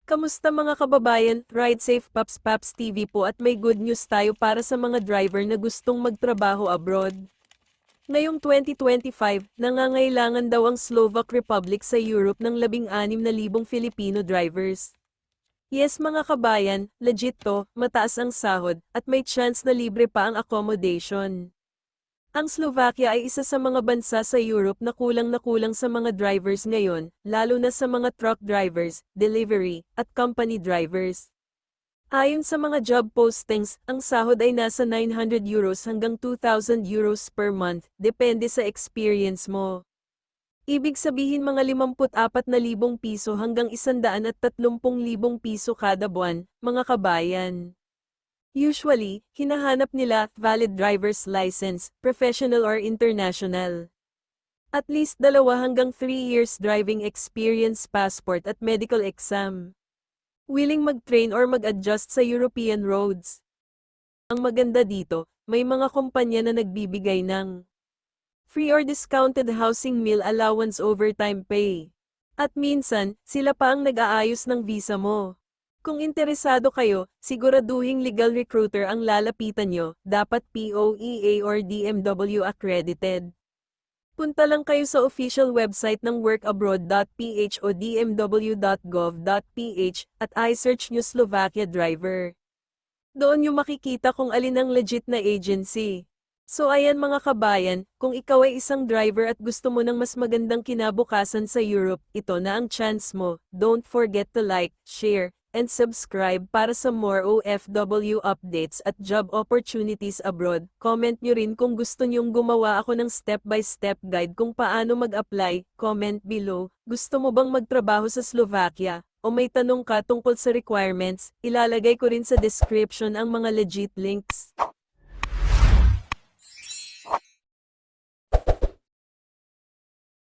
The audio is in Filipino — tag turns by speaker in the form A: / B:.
A: Kamusta mga kababayan? Ride Safe Paps Paps TV po at may good news tayo para sa mga driver na gustong magtrabaho abroad. Ngayong 2025, nangangailangan daw ang Slovak Republic sa Europe ng 16,000 Filipino drivers. Yes mga kabayan, legit to, mataas ang sahod, at may chance na libre pa ang accommodation. Ang Slovakia ay isa sa mga bansa sa Europe na kulang sa mga drivers ngayon, lalo na sa mga truck drivers, delivery, at company drivers. Ayon sa mga job postings, ang sahod ay nasa €900 hanggang €2,000 per month, depende sa experience mo. Ibig sabihin mga ₱54,000 hanggang ₱130,000 kada buwan, mga kabayan. Usually, hinahanap nila valid driver's license, professional or international. At least 2 hanggang 3 years driving experience, passport at medical exam. Willing mag-train or mag-adjust sa European roads. Ang maganda dito, may mga kumpanya na nagbibigay ng free or discounted housing, meal allowance, overtime pay. At minsan, sila pa ang nag-aayos ng visa mo. Kung interesado kayo, siguraduhing legal recruiter ang lalapitan nyo, dapat POEA or DMW accredited. Punta lang kayo sa official website ng workabroad.ph o dmw.gov.ph at i-search nyo Slovakia driver. Doon nyo makikita kung alin ang legit na agency. So ayan mga kabayan, kung ikaw ay isang driver at gusto mo ng mas magandang kinabukasan sa Europe, ito na ang chance mo. Don't forget to like, share, and subscribe para sa more OFW updates at job opportunities abroad. Comment nyo rin kung gusto nyong gumawa ako ng step-by-step guide kung paano mag-apply. Comment below, gusto mo bang magtrabaho sa Slovakia? O may tanong ka tungkol sa requirements, ilalagay ko rin sa description ang mga legit links.